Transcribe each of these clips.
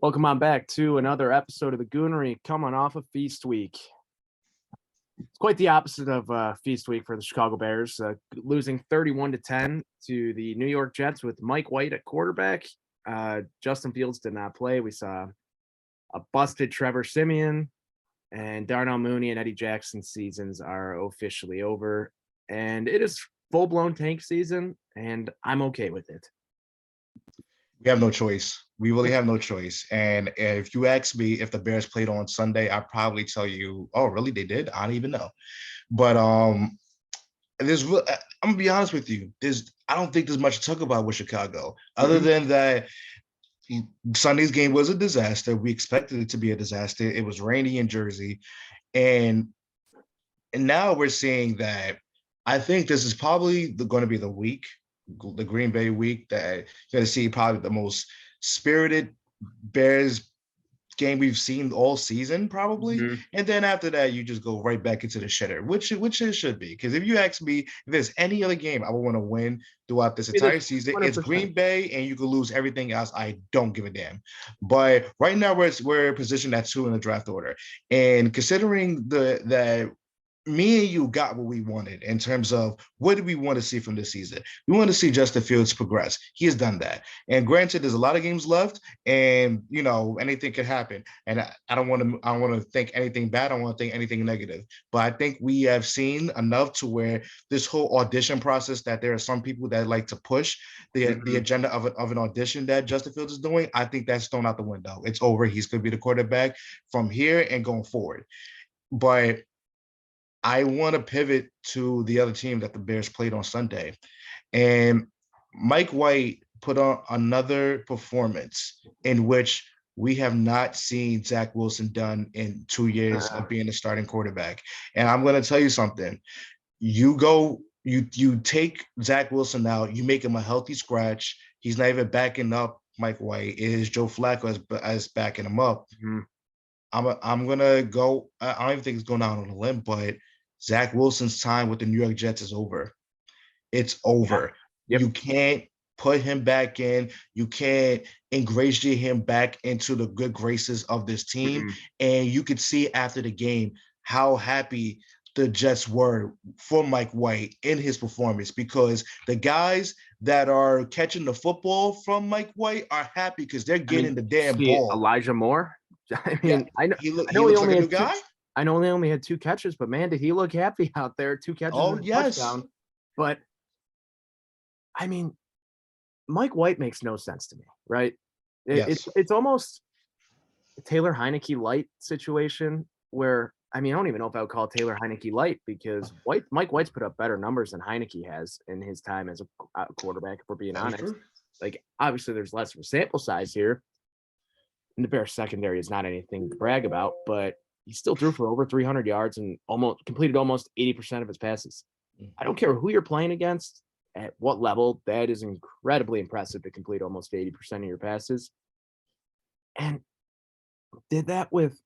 Welcome on back to another episode of the Goonery, coming off of Feast Week. It's quite the opposite of Feast Week for the Chicago Bears, losing 31-10 to the New York Jets with Mike White at quarterback. Justin Fields did not play. We saw a busted Trevor Siemian, and Darnell Mooney and Eddie Jackson's seasons are officially over. And it is full-blown tank season, and I'm okay with it. We have no choice. We really have no choice. And if you ask me if the Bears played on Sunday, I'd probably tell you, oh, really? They did? I don't even know. But I'm gonna be honest with you. I don't think there's much to talk about with Chicago, other than that Sunday's game was a disaster. We expected it to be a disaster. It was rainy in Jersey. And now we're seeing that I think this is probably going to be the Green Bay week, that you're going to see probably the most spirited Bears game we've seen all season, probably. Mm-hmm. And then after that, you just go right back into the shitter, which it should be. Because if you ask me, if there's any other game I would want to win throughout this entire season, 100%. It's Green Bay, and you could lose everything else. I don't give a damn. But right now, we're positioned at 2 in the draft order. And considering that me and you got what we wanted in terms of what do we want to see from this season. We want to see Justin Fields progress. He has done that. And granted, there's a lot of games left, and anything could happen. And I don't want to think anything bad. I don't want to think anything negative. But I think we have seen enough to where this whole audition process, that there are some people that like to push the agenda of an audition that Justin Fields is doing. I think that's thrown out the window. It's over. He's going to be the quarterback from here and going forward. But I want to pivot to the other team that the Bears played on Sunday. And Mike White put on another performance in which we have not seen Zach Wilson done in 2 years of being a starting quarterback. And I'm going to tell you something. You take Zach Wilson out, you make him a healthy scratch. He's not even backing up Mike White. It is Joe Flacco as backing him up. Mm-hmm. I'm going to go – I don't even think it's going out on a limb, but Zach Wilson's time with the New York Jets is over. It's over. Yeah. Yep. You can't put him back in. You can't ingratiate him back into the good graces of this team. Mm-hmm. And you could see after the game how happy the Jets were for Mike White in his performance, because the guys that are catching the football from Mike White are happy because they're getting the damn ball. Elijah Moore. I mean, yeah, I know he looks like a new guy. I know he only had 2 catches, but man, did he look happy out there? 2 catches and a touchdown. But I mean, Mike White makes no sense to me, right? It's almost a Taylor Heineke light situation where, I mean, I don't even know if I would call it Taylor Heineke light, because Mike White's put up better numbers than Heineke has in his time as a quarterback, if we're being honest. True. Like, obviously there's less of a sample size here, and the Bears secondary is not anything to brag about, but he still threw for over 300 yards and completed almost 80% of his passes. I don't care who you're playing against, at what level. That is incredibly impressive to complete almost 80% of your passes. And did that with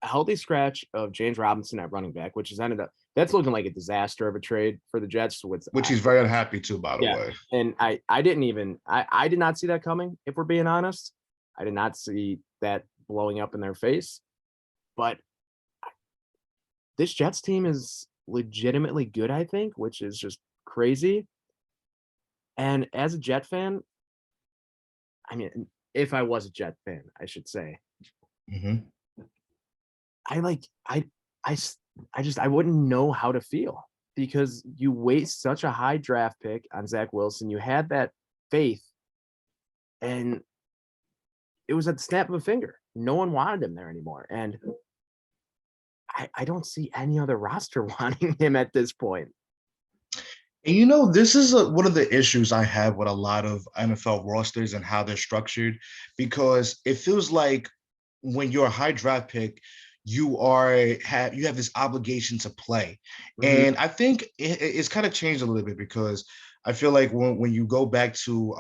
a healthy scratch of James Robinson at running back, which has ended up – that's looking like a disaster of a trade for the Jets. Which he's very unhappy too, by the way. And I did not see that coming, if we're being honest. I did not see that blowing up in their face. But this Jets team is legitimately good, I think, which is just crazy. And as a Jet fan, I mean, if I was a Jet fan, I should say, I wouldn't know how to feel, because you waste such a high draft pick on Zach Wilson. You had that faith, and it was at the snap of a finger. No one wanted him there anymore. And I don't see any other roster wanting him at this point. And this is one of the issues I have with a lot of NFL rosters and how they're structured, because it feels like when you're a high draft pick, you have this obligation to play. Mm-hmm. And I think it's kind of changed a little bit, because I feel like when you go back to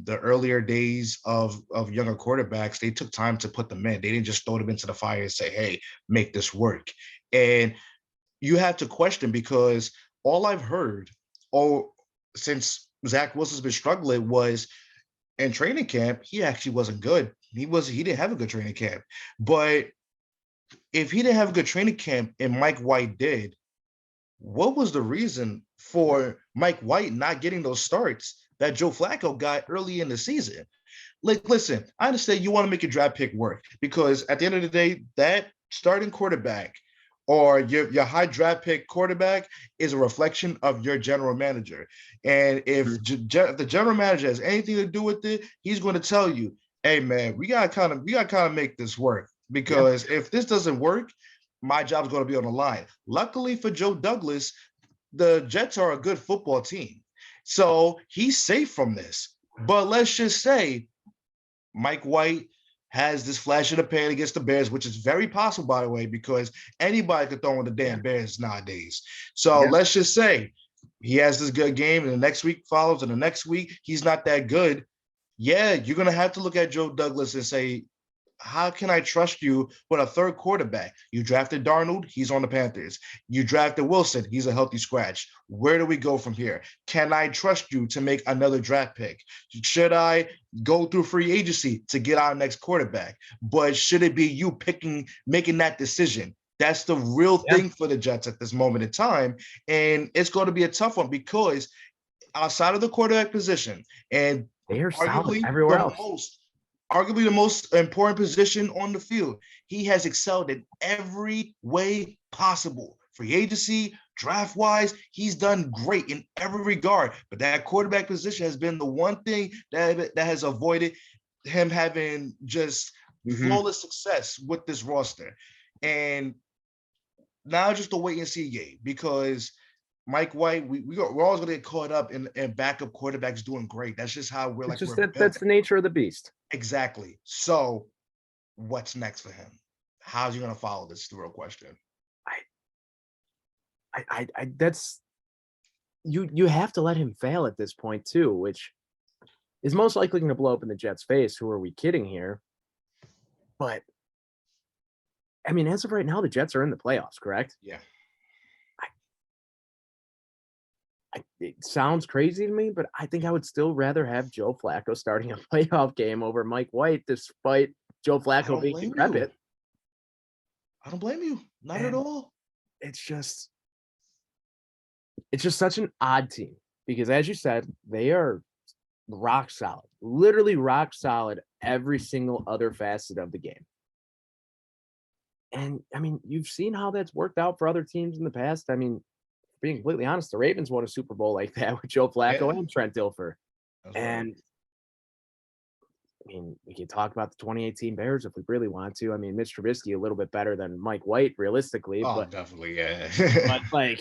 the earlier days of younger quarterbacks, they took time to put them in. They didn't just throw them into the fire and say, hey, make this work. And you have to question, because all I've heard since Zach Wilson's been struggling was in training camp, he actually wasn't good. He didn't have a good training camp. But if he didn't have a good training camp and Mike White did, what was the reason for Mike White not getting those starts that Joe Flacco got early in the season? Like, listen, I understand you want to make your draft pick work because at the end of the day, that starting quarterback or your high draft pick quarterback is a reflection of your general manager. And if the general manager has anything to do with it, he's going to tell you, hey man, we gotta kind of make this work because if this doesn't work, my job's going to be on the line. Luckily for Joe Douglas, the Jets are a good football team. So he's safe from this. But let's just say Mike White has this flash in the pan against the Bears, which is very possible, by the way, because anybody could throw in the damn Bears nowadays. So let's just say he has this good game and the next week follows and the next week he's not that good. Yeah, you're going to have to look at Joe Douglas and say, how can I trust you with a third quarterback? You drafted Darnold, he's on the Panthers. You drafted Wilson, he's a healthy scratch. Where do we go from here? Can I trust you to make another draft pick? Should I go through free agency to get our next quarterback? But should it be you making that decision? That's the real thing for the Jets at this moment in time. And it's going to be a tough one because outside of the quarterback position and they are solid everywhere else. Arguably the most important position on the field. He has excelled in every way possible. Free agency, draft-wise, he's done great in every regard. But that quarterback position has been the one thing that has avoided him having just flawless success with this roster. And now just a wait and see game because Mike White, we're always going to get caught up in backup quarterbacks doing great. That's just how we're like. That's the nature of the beast. Exactly. So, what's next for him? How's he going to follow this? Is the real question. That's you have to let him fail at this point too, which is most likely going to blow up in the Jets' face. Who are we kidding here? But I mean, as of right now, the Jets are in the playoffs, correct? Yeah. It sounds crazy to me, but I think I would still rather have Joe Flacco starting a playoff game over Mike White, despite Joe Flacco being decrepit. I don't blame you. Not at all. It's just such an odd team because, as you said, they are rock solid, literally rock solid every single other facet of the game. And I mean, you've seen how that's worked out for other teams in the past. I mean, being completely honest, the Ravens won a Super Bowl like that with Joe Flacco and Trent Dilfer. And I mean, we can talk about the 2018 Bears if we really want to. I mean, Mitch Trubisky a little bit better than Mike White, realistically. Oh, but definitely, yeah. but like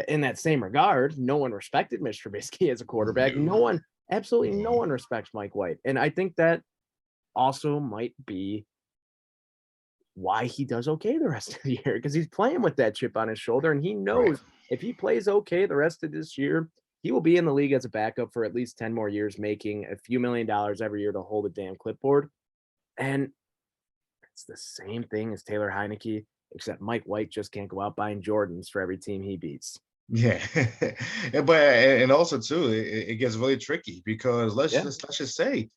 in that same regard, no one respected Mitch Trubisky as a quarterback. Absolutely no one respects Mike White. And I think that also might be why he does okay the rest of the year, because he's playing with that chip on his shoulder, and he knows if he plays okay the rest of this year, he will be in the league as a backup for at least 10 more years, making a few $1 million every year to hold a damn clipboard. And it's the same thing as Taylor Heineke, except Mike White just can't go out buying Jordans for every team he beats. Yeah, but also too, it gets really tricky because let's just say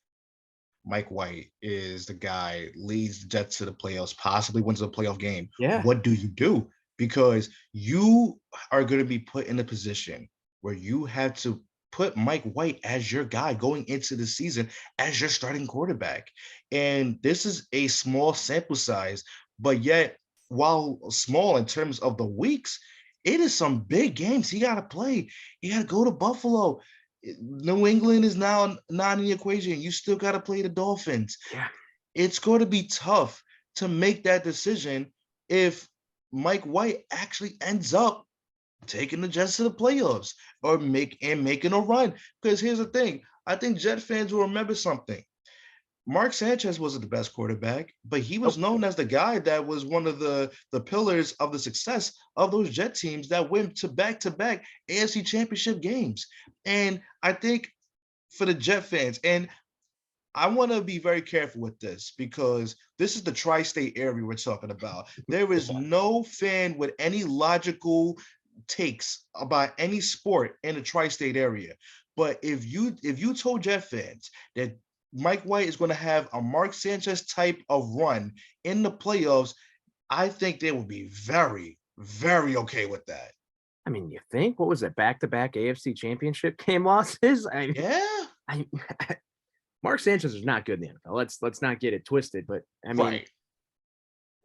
Mike White is the guy, leads the Jets to the playoffs, possibly wins a playoff game. Yeah. What do you do? Because you are going to be put in a position where you have to put Mike White as your guy going into the season as your starting quarterback. And this is a small sample size, but yet while small in terms of the weeks, it is some big games he got to play. He got to go to Buffalo. New England is now not in the equation. You still got to play the Dolphins. Yeah. It's going to be tough to make that decision if Mike White actually ends up taking the Jets to the playoffs or making a run. Because here's the thing. I think Jet fans will remember something. Mark Sanchez wasn't the best quarterback, but he was known as the guy that was one of the pillars of the success of those Jet teams that went to back-to-back AFC Championship games. And I think for the Jet fans, and I want to be very careful with this because this is the tri-state area we're talking about. There is no fan with any logical takes about any sport in the tri-state area. But if you told Jet fans that Mike White is going to have a Mark Sanchez type of run in the playoffs, I think they will be very, very okay with that. I mean, you think? What was it? Back-to-back AFC Championship game losses? Mark Sanchez is not good in the NFL. Let's not get it twisted. But I mean,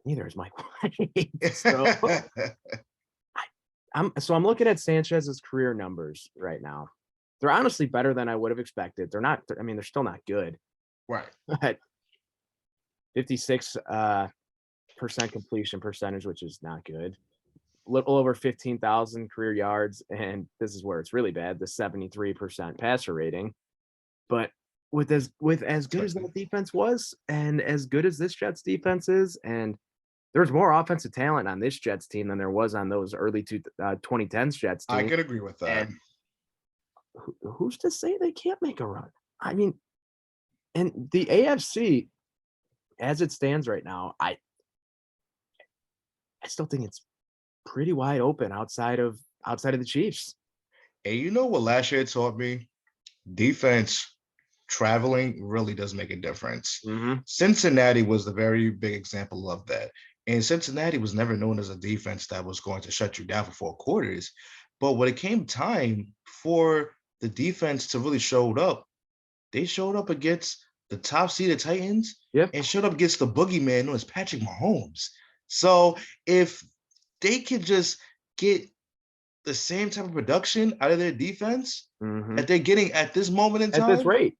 neither is Mike White. I'm looking at Sanchez's career numbers right now. They're honestly better than I would have expected. They're not. I mean, they're still not good. Right. But 56% completion percentage, which is not good. Little over 15,000 career yards, and this is where it's really bad, the 73% passer rating. But with as good as that defense was, and as good as this Jets defense is, and there's more offensive talent on this Jets team than there was on those early 2010s Jets team. I can agree with that. And who's to say they can't make a run? I mean, and the AFC, as it stands right now, I still think it's pretty wide open outside of the Chiefs. And you know what last year taught me? Defense traveling really does make a difference. Mm-hmm. Cincinnati was the very big example of that. And Cincinnati was never known as a defense that was going to shut you down for 4 quarters. But when it came time for the defense to really show up, they showed up against the top seeded Titans and showed up against the boogeyman known as Patrick Mahomes. So if they could just get the same type of production out of their defense that they're getting at this moment in time, at this rate,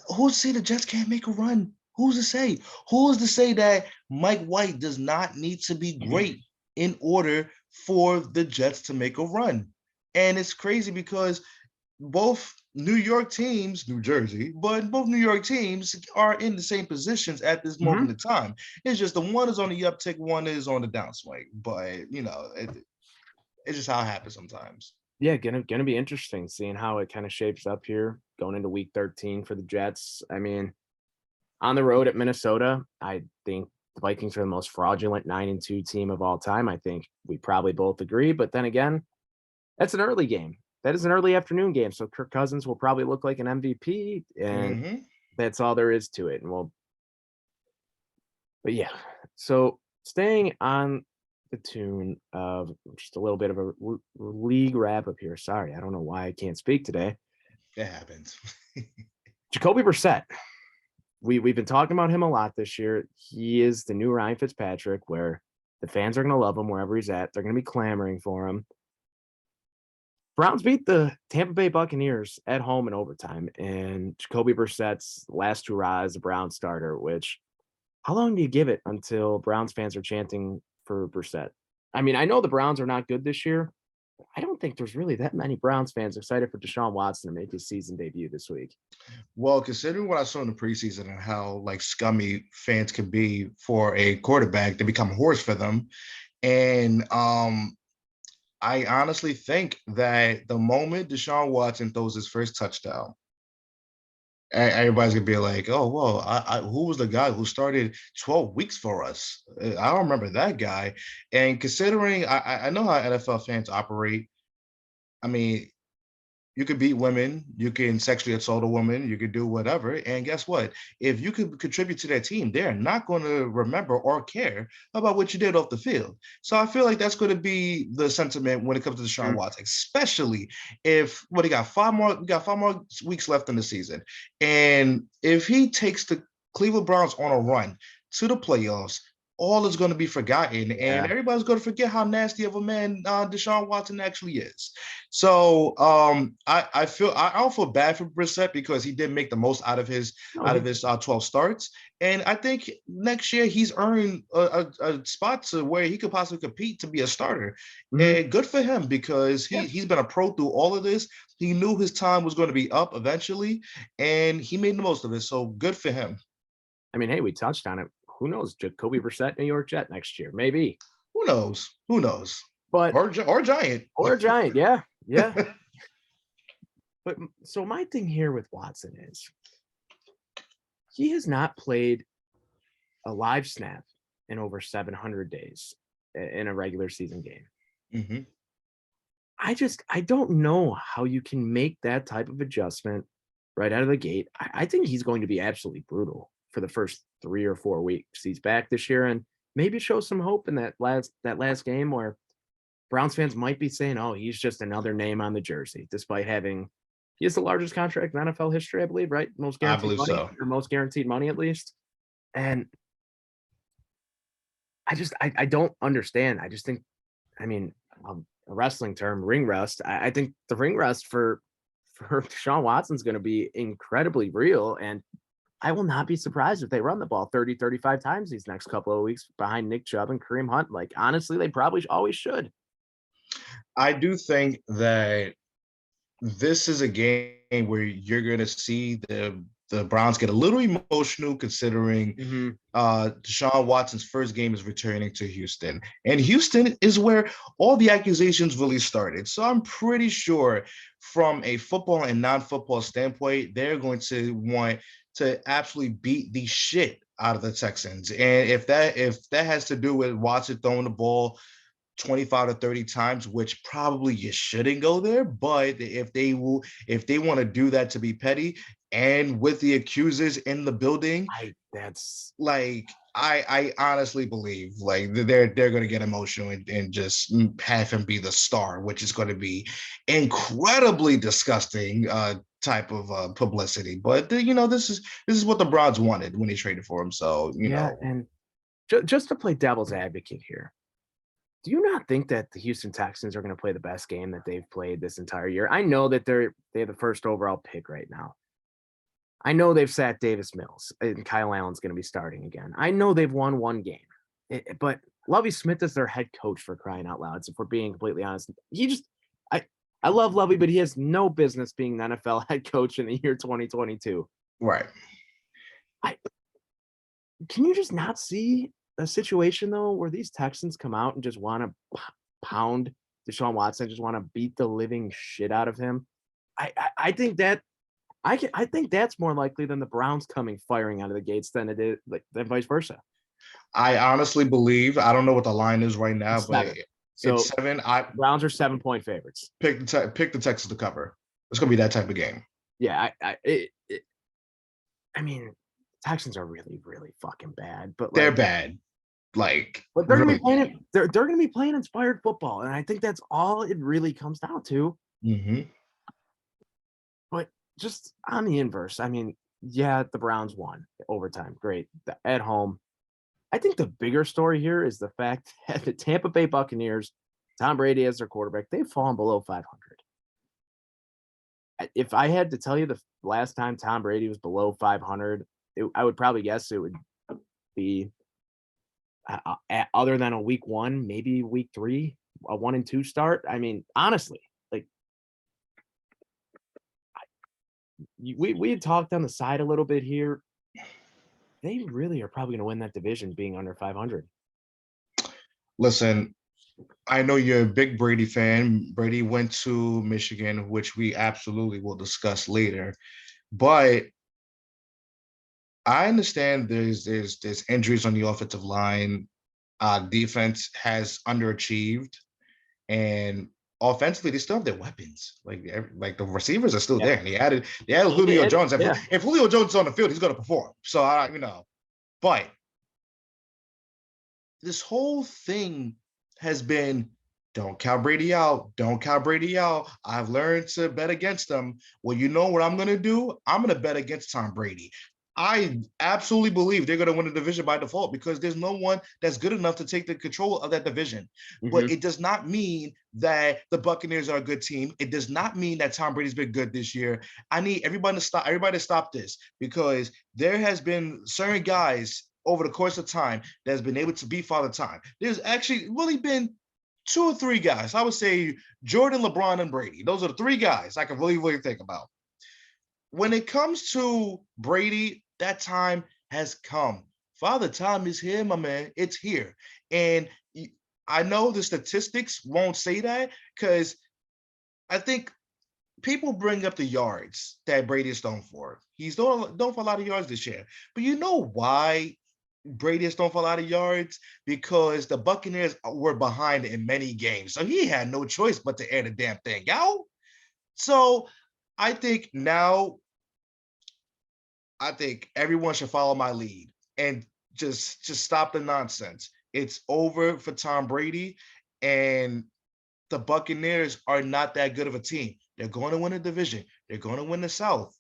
who's to say the Jets can't make a run? Who's to say? Who's to say that Mike White does not need to be great in order for the Jets to make a run? And it's crazy because both New York teams, New Jersey, but both New York teams are in the same positions at this moment in time. It's just the one is on the uptick, one is on the downswing. But, you know, it's just how it happens sometimes. Yeah, gonna be interesting seeing how it kind of shapes up here going into week 13 for the Jets. I mean, on the road at Minnesota, I think the Vikings are the most fraudulent 9-2 team of all time. I think we probably both agree. But then again, that's an early game. That is an early afternoon game. So Kirk Cousins will probably look like an MVP, and that's all there is to it. But yeah, so staying on the tune of just a little bit of a league wrap up here. Sorry, I don't know why I can't speak today. It happens. Jacoby Brissett. We've been talking about him a lot this year. He is the new Ryan Fitzpatrick, where the fans are going to love him wherever he's at. They're going to be clamoring for him. Browns beat the Tampa Bay Buccaneers at home in overtime, and Jacoby Brissett's last hurrah as a Browns starter, which how long do you give it until Browns fans are chanting for Brissett? I mean, I know the Browns are not good this year. But I don't think there's really that many Browns fans excited for Deshaun Watson to make his season debut this week. Well, considering what I saw in the preseason and how like scummy fans can be for a quarterback to become a horse for them, and I honestly think that the moment Deshaun Watson throws his first touchdown, everybody's gonna be like, "Oh, well, who was the guy who started 12 weeks for us? I don't remember that guy." And considering I know how NFL fans operate, I mean, you could beat women, you can sexually assault a woman, you could do whatever. And guess what? If you could contribute to that team, they're not going to remember or care about what you did off the field. So I feel like that's going to be the sentiment when it comes to Deshaun Watson, especially if we got 5 more weeks left in the season. And if he takes the Cleveland Browns on a run to the playoffs, all is going to be forgotten, and everybody's going to forget how nasty of a man Deshaun Watson actually is. So I don't feel bad for Brissett because he did make the most out of his 12 starts, and I think next year he's earned a spot to where he could possibly compete to be a starter. And good for him because he's been a pro through all of this. He knew his time was going to be up eventually, and he made the most of it. So good for him. I mean, hey, we touched on it. Who knows? Jacoby Brissett, New York Jet next year, maybe. Who knows? But or Giant, yeah. But so my thing here with Watson is he has not played a live snap in over 700 days in a regular season game. I don't know how you can make that type of adjustment right out of the gate. I think he's going to be absolutely brutal for the first 3 or 4 weeks. He's back this year and maybe show some hope in that last game where Browns fans might be saying, "Oh, he's just another name on the jersey," despite having he has the largest contract in NFL history, I believe, right? Most I guaranteed believe money so. or most guaranteed money at least. And I don't understand. I just think, I mean, a wrestling term, ring rust. I think the ring rust for Deshaun Watson's going to be incredibly real. And I will not be surprised if they run the ball 30, 35 times these next couple of weeks behind Nick Chubb and Kareem Hunt. Like, honestly, they probably always should. I do think that this is a game where you're going to see the Browns get a little emotional considering Deshaun Watson's first game is returning to Houston. And Houston is where all the accusations really started. So I'm pretty sure from a football and non-football standpoint, they're going to want to absolutely beat the shit out of the Texans. And if that has to do with Watson throwing the ball 25 to 30 times, which probably you shouldn't go there. But if they want to do that to be petty and with the accusers in the building, I honestly believe like they're going to get emotional and just have him be the star, which is going to be incredibly disgusting type of publicity. But this is what the Browns wanted when they traded for him. So and just to play devil's advocate here. Do you not think that the Houston Texans are going to play the best game that they've played this entire year? I know that they have the first overall pick right now. I know they've sat Davis Mills and Kyle Allen's going to be starting again. I know they've won one game, but Lovie Smith is their head coach, for crying out loud. So if we're being completely honest, I love Lovie, but he has no business being the NFL head coach in the year 2022. Right. Can you just not see a situation though where these Texans come out and just want to pound Deshaun Watson, just want to beat the living shit out of him? I think that's more likely than the Browns coming firing out of the gates than it is than vice versa. I honestly believe, I don't know what the line is right now, but it's 7. Browns are 7-point favorites. Pick the Texans to cover. It's gonna be that type of game. Yeah, I mean, Texans are really, really fucking bad, but they're bad. But they're gonna be playing they're gonna be playing inspired football, and I think that's all it really comes down to. But just on the inverse, I mean, yeah, the Browns won overtime. Great. At home. I think the bigger story here is the fact that the Tampa Bay Buccaneers, Tom Brady as their quarterback, they've fallen below 500. If I had to tell you the last time Tom Brady was below 500, I would probably guess it would be other than a week 1, maybe week 3, a 1-2 start. I mean, honestly, like we had talked on the side a little bit here. They really are probably going to win that division being under 500. Listen, I know you're a big Brady fan. Brady went to Michigan, which we absolutely will discuss later. But I understand there's injuries on the offensive line. Defense has underachieved, and offensively they still have their weapons. Like the receivers are still there. And they added Julio Jones. If Julio Jones is on the field, he's going to perform. So but this whole thing has been, don't count Brady out. Don't count Brady out. I've learned to bet against them. Well, you know what I'm going to do? I'm going to bet against Tom Brady. I absolutely believe they're going to win the division by default because there's no one that's good enough to take the control of that division. But it does not mean that the Buccaneers are a good team. It does not mean that Tom Brady's been good this year. I need everybody to stop this because there has been certain guys over the course of time that has been able to beat Father Time. There's actually really been 2 or 3 guys. I would say Jordan, LeBron, and Brady. Those are the 3 guys I can really, really think about. When it comes to Brady, that time has come. Father Time is here, my man. It's here. And I know the statistics won't say that because I think people bring up the yards that Brady is thrown for. He's thrown for a lot of yards this year. But you know why Brady is thrown for a lot of yards? Because the Buccaneers were behind in many games. So he had no choice but to air the damn thing out. So I think now I think everyone should follow my lead and just stop the nonsense. It's over for Tom Brady, and the Buccaneers are not that good of a team. They're going to win a division. They're going to win the South.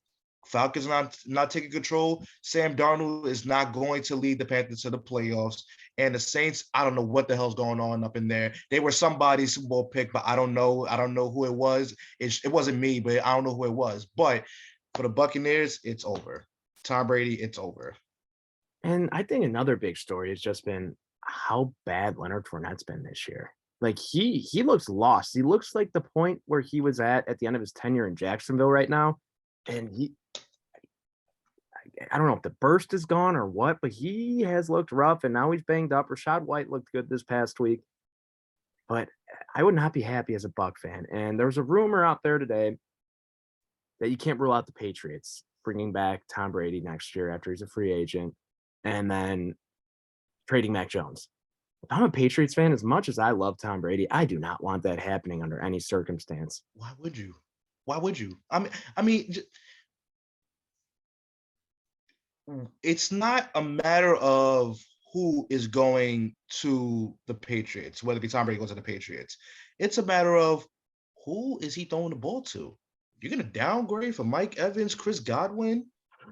Falcons not taking control. Sam Darnold is not going to lead the Panthers to the playoffs. And the Saints, I don't know what the hell's going on up in there. They were somebody's Super Bowl pick, but I don't know who it was. It wasn't me, but I don't know who it was. But for the Buccaneers, it's over. Tom Brady, it's over. And I think another big story has just been how bad Leonard Fournette's been this year. Like he looks lost. He looks like the point where he was at the end of his tenure in Jacksonville right now. And I don't know if the burst is gone or what, but he has looked rough, and now he's banged up. Rachaad White looked good this past week, but I would not be happy as a Buc fan. And there was a rumor out there today that you can't rule out the Patriots bringing back Tom Brady next year after he's a free agent, and then trading Mac Jones. If I'm a Patriots fan, as much as I love Tom Brady, I do not want that happening under any circumstance. Why would you? I mean, it's not a matter of who is going to the Patriots, whether it be Tom Brady goes to the Patriots. It's a matter of who is he throwing the ball to. You're going to downgrade for Mike Evans, Chris Godwin,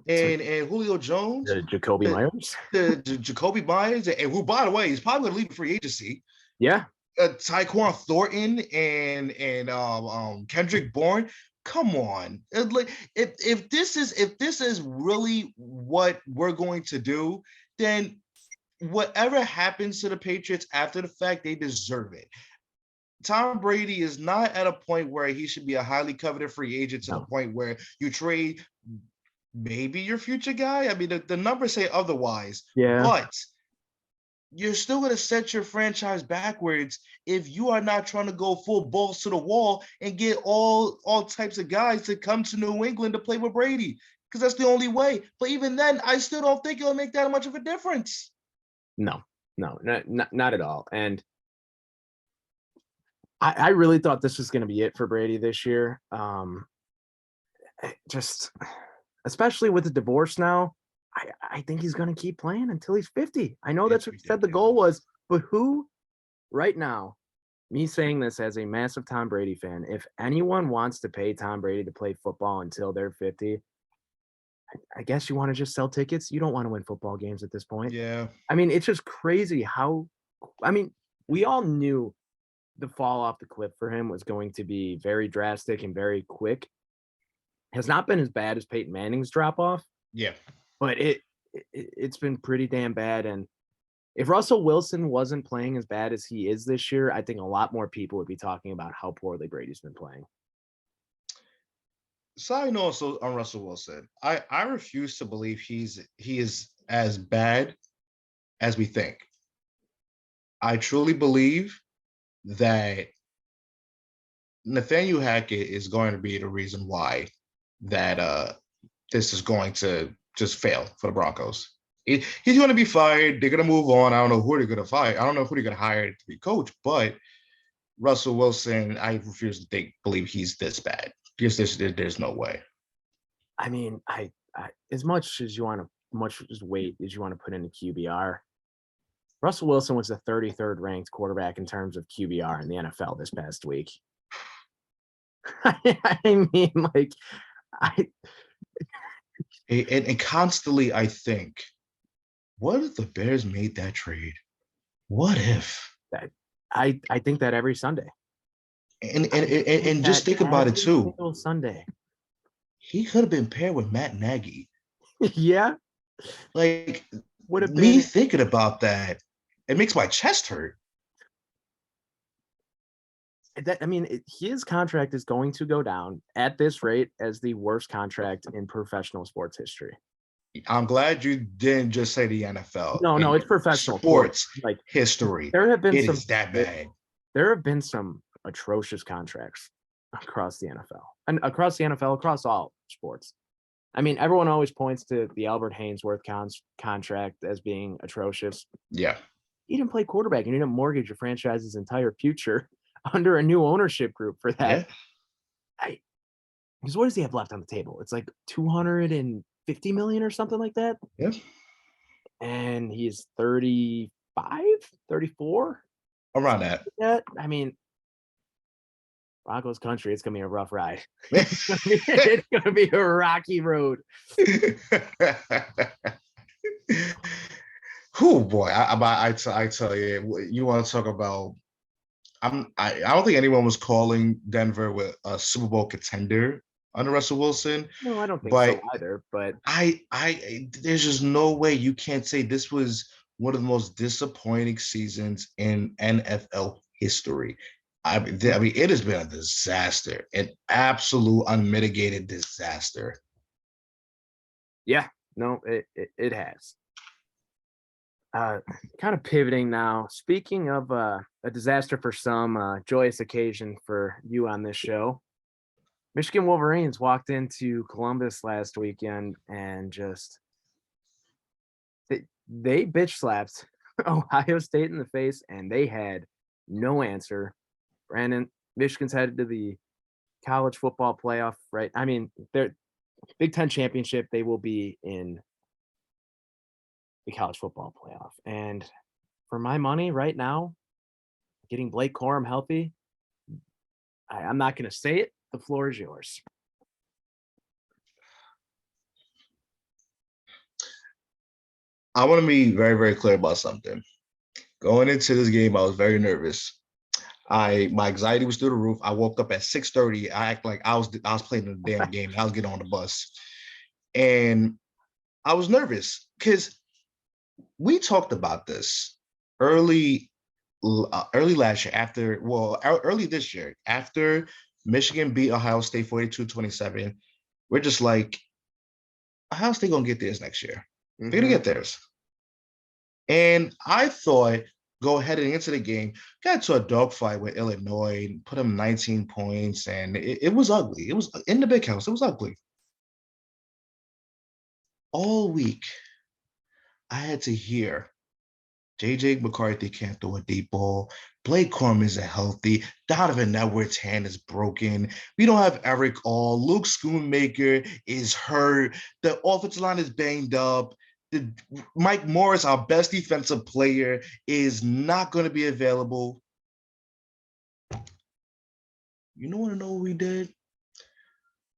and Julio Jones, Jacoby Myers, Jacoby Myers, and who, by the way, is probably going to leave free agency. Yeah, Tyquan Thornton and Kendrick Bourne. Come on, like if this is really what we're going to do, then whatever happens to the Patriots after the fact, they deserve it. Tom Brady is not at a point where he should be a highly coveted free agent to the point where you trade maybe your future guy. I mean, the numbers say otherwise. Yeah. But you're still going to set your franchise backwards if you are not trying to go full balls to the wall and get all types of guys to come to New England to play with Brady, because that's the only way. But even then, I still don't think it'll make that much of a difference. No, not at all. And I really thought this was going to be it for Brady this year. Just, especially with the divorce now, I think he's going to keep playing until he's 50. I know that's what he said the goal was, but who right now, me saying this as a massive Tom Brady fan, if anyone wants to pay Tom Brady to play football until they're 50, I guess you want to just sell tickets. You don't want to win football games at this point. Yeah. I mean, it's just crazy we all knew the fall off the cliff for him was going to be very drastic and very quick. Has not been as bad as Peyton Manning's drop off. Yeah. But it's been pretty damn bad. And if Russell Wilson wasn't playing as bad as he is this year, I think a lot more people would be talking about how poorly Brady's been playing. Side note also on Russell Wilson, I refuse to believe he is as bad as we think. I truly believe that Nathaniel Hackett is going to be the reason why that this is going to just fail for the Broncos. He's going to be fired. They're going to move on. I don't know who they're going to fire. I don't know who they're going to hire to be coach, but Russell Wilson, I refuse to believe he's this bad. There's no way. I mean, I as much as you want to put into QBR, Russell Wilson was the 33rd ranked quarterback in terms of QBR in the NFL this past week. I mean, like, and constantly I think, what if the Bears made that trade? What if? I think that every Sunday. And just think about it too. Sunday. He could have been paired with Matt Nagy. Yeah. Like, would have me thinking about that, it makes my chest hurt. His contract is going to go down at this rate as the worst contract in professional sports history. I'm glad you didn't just say the NFL. No, it's professional sports like history. There have been is that bad. There have been some atrocious contracts across the NFL and across all sports. I mean, everyone always points to the Albert Hainsworth contract as being atrocious. Yeah. You didn't play quarterback. You didn't mortgage your franchise's entire future under a new ownership group for that. Yeah. Because what does he have left on the table? It's like $250 $50 million or something like that. Yeah. And he's 35, 34. Around that. I mean, Broncos country, it's going to be a rough ride. It's going to be a rocky road. Oh boy, I tell you, you want to talk about. I don't think anyone was calling Denver with a Super Bowl contender under Russell Wilson. No, I don't think so either. But there's just no way you can't say this was one of the most disappointing seasons in NFL history. I mean, it has been a disaster, an absolute unmitigated disaster. Yeah, no, it has. Kind of pivoting now. Speaking of a disaster for some, joyous occasion for you on this show, Michigan Wolverines walked into Columbus last weekend and just they bitch slapped Ohio State in the face, and they had no answer. Brandon, Michigan's headed to the college football playoff, right? I mean, they're Big Ten championship. They will be in the college football playoff. And for my money right now, getting Blake Corum healthy, I'm not going to say it. The floor is yours. I want to be very, very clear about something. Going into this game, I was very nervous. My anxiety was through the roof. I woke up at 6:30. I act like I was playing the damn game. I was getting on the bus. And I was nervous because we talked about this early last year early this year after Michigan beat Ohio State 42-27. We're just like, Ohio State going to get theirs next year. They're going to get theirs. And I thought, go heading into the game, got to a dogfight with Illinois, and put them 19 points, and it was ugly. It was in the big house. It was ugly. All week, I had to hear J.J. McCarthy can't throw a deep ball. Blake Corum isn't healthy. Donovan Edwards' hand is broken. We don't have Eric All. Luke Schoonmaker is hurt. The offensive line is banged up. Mike Morris, our best defensive player, is not going to be available. You want to know what we did?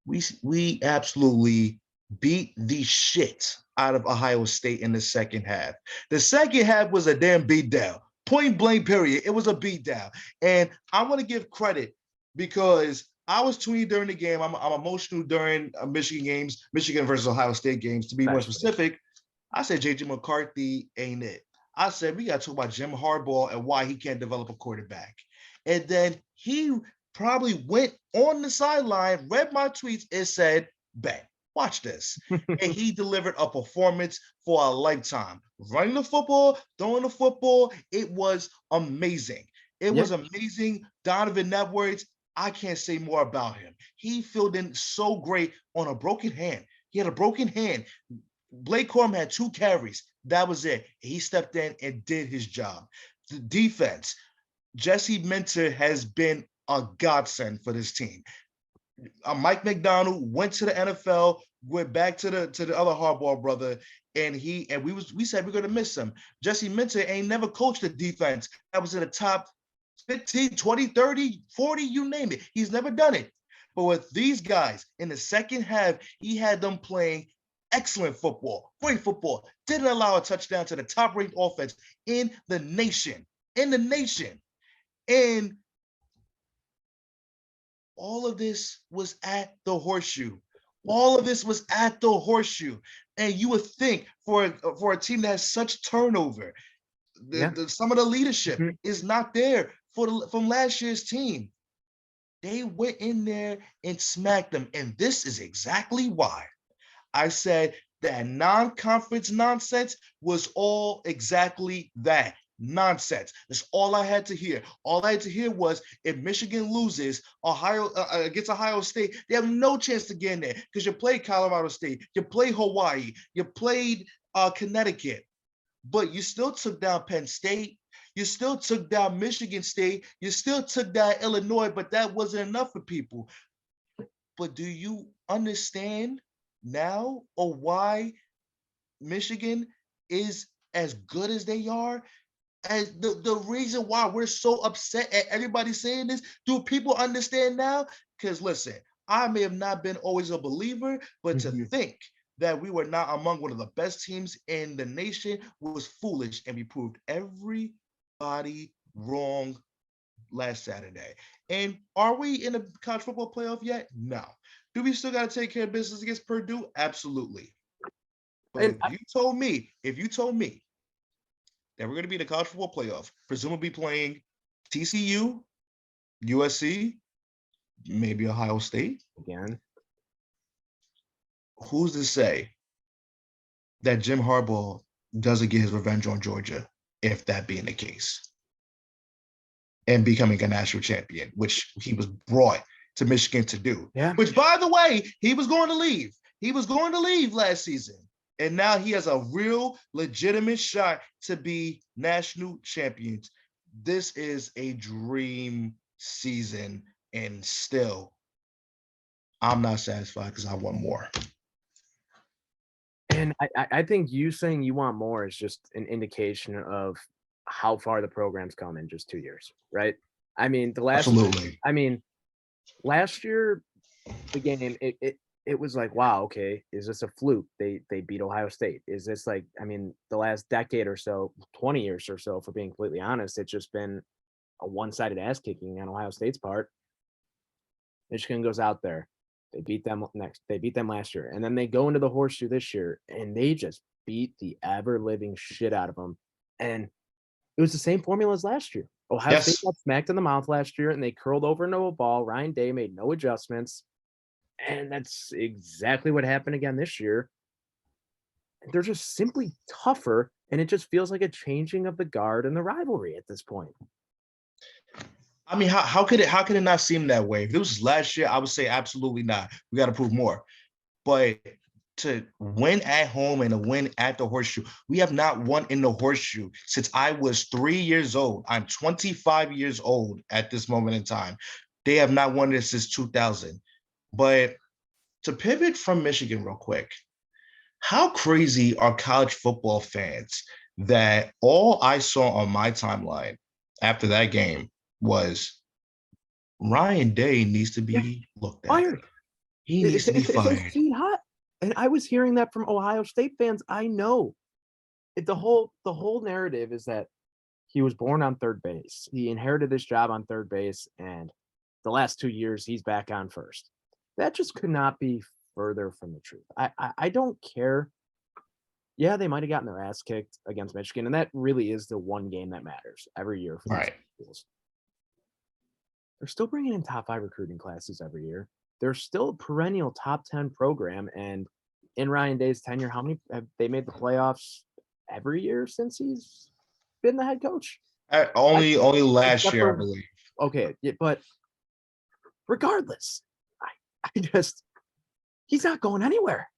We absolutely beat the shit out of Ohio State in the second half. The second half was a damn beatdown. Point blank, period. It was a beatdown. And I want to give credit because I was tweeting during the game. I'm emotional during Michigan versus Ohio State games. To be more specific, I said J.J. McCarthy ain't it. I said we got to talk about Jim Harbaugh and why he can't develop a quarterback. And then he probably went on the sideline, read my tweets, and said, "Bang, watch this." And he delivered a performance for a lifetime. Running the football, throwing the football, it was amazing. It was amazing. Donovan Edwards, I can't say more about him. He filled in so great on a broken hand. He had a broken hand. Blake Corum had 2 carries. That was it. He stepped in and did his job. The defense, Jesse Minter has been a godsend for this team. Mike McDonald went to the NFL, went back to the other Harbaugh brother, and we said we're going to miss him. Jesse Minter ain't never coached a defense that was in the top 15, 20, 30, 40, you name it. He's never done it. But with these guys in the second half, he had them playing excellent football, great football, didn't allow a touchdown to the top-ranked offense in the nation. And all of this was at the Horseshoe. And you would think for a team that has such turnover, some of the leadership is not there from last year's team. They went in there and smacked them. And this is exactly why I said that non-conference nonsense was all exactly that. Nonsense. That's all I had to hear. All I had to hear was if Michigan loses against Ohio State, they have no chance to get in there because you played Colorado State, you played Hawaii, you played Connecticut, but you still took down Penn State, you still took down Michigan State, you still took down Illinois, but that wasn't enough for people. But do you understand now or why Michigan is as good as they are, and the reason why we're so upset at everybody saying this, do people understand now? Because listen, I may have not been always a believer, but to think that we were not among one of the best teams in the nation was foolish, and we proved everybody wrong last Saturday. And are we in the college football playoff yet? No. Do we still got to take care of business against Purdue? Absolutely. But if you told me that we're going to be in the college football playoff, presumably playing TCU, USC, maybe Ohio State again, who's to say that Jim Harbaugh doesn't get his revenge on Georgia if that being the case, and becoming a national champion, which he was brought to Michigan to do. Yeah. Which, by the way, he was going to leave. He was going to leave last season. And now he has a real legitimate shot to be national champions. This is a dream season, and still, I'm not satisfied because I want more. And I think you saying you want more is just an indication of how far the program's come in just 2 years, right? I mean, last year, the game, it was like, wow, okay, is this a fluke? They beat Ohio State. Is this like, I mean, the last decade or so, 20 years or so, for being completely honest, it's just been a one-sided ass kicking on Ohio State's part. Michigan goes out there. They beat them last year. And then they go into the horseshoe this year, and they just beat the ever-living shit out of them. And it was the same formula as last year. Ohio State got smacked in the mouth last year, and they curled over into a ball. Ryan Day made no adjustments. And that's exactly what happened again this year. They're just simply tougher, and it just feels like a changing of the guard and the rivalry at this point. I mean, how could it not seem that way? If it was last year, I would say absolutely not. We got to prove more. But to win at home and to win at the horseshoe, we have not won in the horseshoe since I was 3 years old. I'm 25 years old at this moment in time. They have not won this since 2000. But to pivot from Michigan real quick, how crazy are college football fans that all I saw on my timeline after that game was Ryan Day needs to be looked at. Fired. He needs to be fired. It's hot. And I was hearing that from Ohio State fans. I know. The whole narrative is that he was born on third base. He inherited this job on third base, and the last 2 years he's back on first. That just could not be further from the truth. I don't care. Yeah, they might have gotten their ass kicked against Michigan, and that really is the one game that matters every year for these schools. They're still bringing in top 5 recruiting classes every year. They're still a perennial top 10 program, and in Ryan Day's tenure, how many have they made the playoffs every year since he's been the head coach? Only last year, I believe. Okay, yeah, but regardless, he's not going anywhere.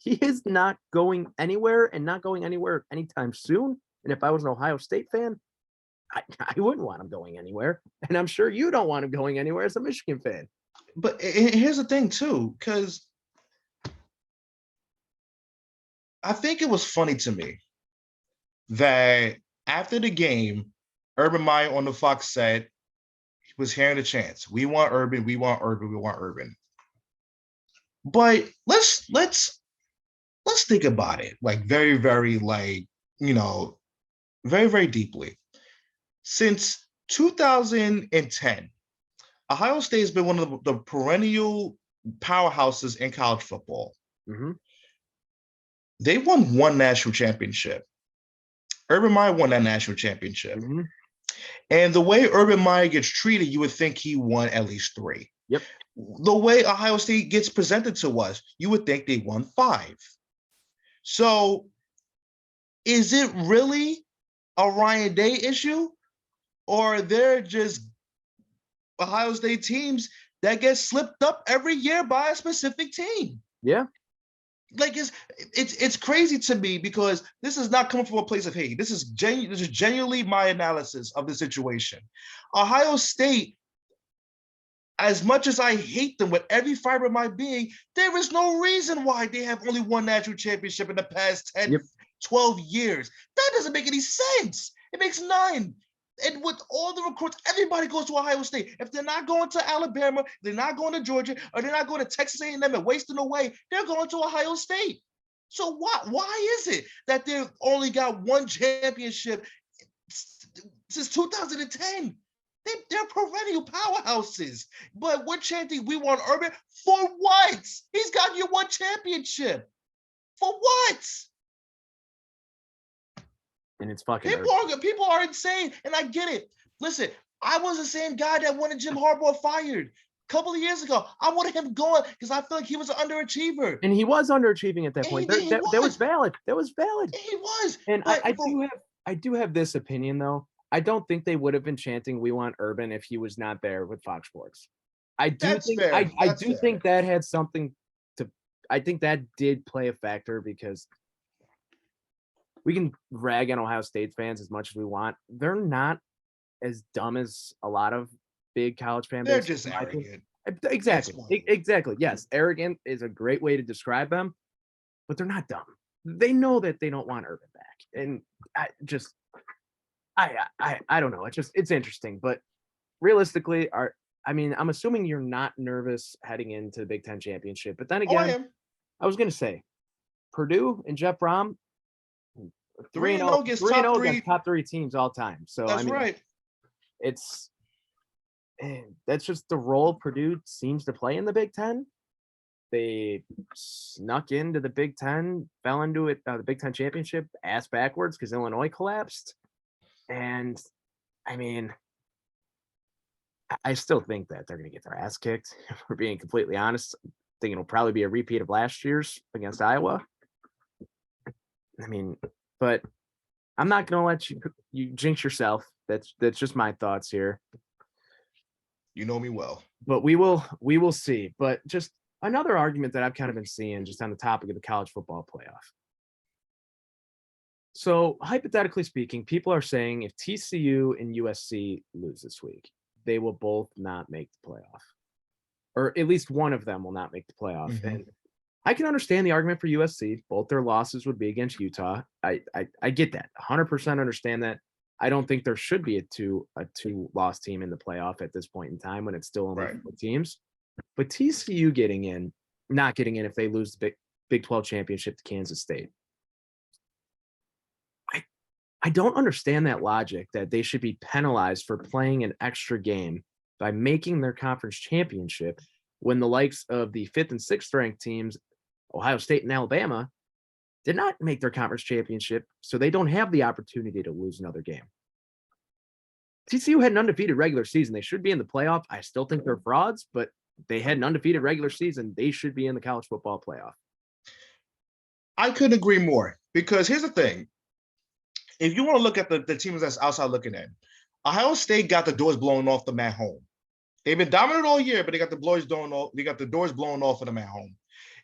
He is not going anywhere, and not going anywhere anytime soon. And if I was an Ohio State fan, I wouldn't want him going anywhere. And I'm sure you don't want him going anywhere as a Michigan fan. But here's the thing, too, because I think it was funny to me that after the game, Urban Meyer on the Fox said he was hearing the chants. We want Urban, we want Urban, we want Urban. But let's think about it, like very, very, like, you know, very, very deeply. Since 2010, Ohio State has been one of the perennial powerhouses in college football. Mm-hmm. They won one national championship. Urban Meyer won that national championship. Mm-hmm. And the way Urban Meyer gets treated, you would think he won at least 3. Yep. The way Ohio State gets presented to us, you would think they won 5. So is it really a Ryan Day issue? Or are there just Ohio State teams that get slipped up every year by a specific team? Yeah. Like it's crazy to me, because this is not coming from a place of hate. This is genuinely my analysis of the situation. Ohio State as much as I hate them with every fiber of my being, there is no reason why they have only one national championship in the past 10, 12 years. That doesn't make any sense. It makes none. And with all the recruits, everybody goes to Ohio State. If they're not going to Alabama, they're not going to Georgia, or they're not going to Texas A&M and wasting away, they're going to Ohio State. So why is it that they've only got one championship since 2010? They're perennial powerhouses. But we're chanting, we want Urban. For what? He's got you one championship. For what? And it's fucking people are insane, and I get it. Listen, I was the same guy that wanted Jim Harbaugh fired a couple of years ago. I wanted him going because I feel like he was an underachiever. And he was underachieving at that point. That was valid. That was valid. He was. And I do have this opinion though. I don't think they would have been chanting "We want Urban" if he was not there with Fox Sports. I do think that had something to. I think that did play a factor because we can rag on Ohio State fans as much as we want. They're not as dumb as a lot of big college fan bases. They're just arrogant. Exactly. Yes, arrogant is a great way to describe them, but they're not dumb. They know that they don't want Urban back, and I don't know. It's interesting, but realistically, I'm assuming you're not nervous heading into the Big Ten championship. But then again, I was going to say, Purdue and Jeff Brom, 3-0 against top three teams all time. So that's right. That's just the role Purdue seems to play in the Big Ten. They snuck into the Big Ten, fell into it, the Big Ten championship ass backwards because Illinois collapsed. And I mean, I still think that they're going to get their ass kicked. If we're being completely honest, I think it'll probably be a repeat of last year's against Iowa. I mean, but I'm not going to let you jinx yourself. That's just my thoughts here. You know me well. But we will see. But just another argument that I've kind of been seeing just on the topic of the college football playoff. So hypothetically speaking, people are saying if TCU and USC lose this week, they will both not make the playoff, or at least one of them will not make the playoff. Mm-hmm. And I can understand the argument for USC. Both their losses would be against Utah. I get that. 100% understand that. I don't think there should be a two-loss team in the playoff at this point in time when it's still only 4 teams. But TCU not getting in if they lose the Big 12 championship to Kansas State. I don't understand that logic that they should be penalized for playing an extra game by making their conference championship when the likes of the 5th and 6th ranked teams, Ohio State and Alabama, did not make their conference championship, so they don't have the opportunity to lose another game. TCU had an undefeated regular season. They should be in the playoff. I still think they're frauds, but they had an undefeated regular season. They should be in the college football playoff. I couldn't agree more because here's the thing. If you want to look at the teams that's outside looking in, Ohio State got the doors blown off them at home. They've been dominant all year, but they got the doors blown off of them at home.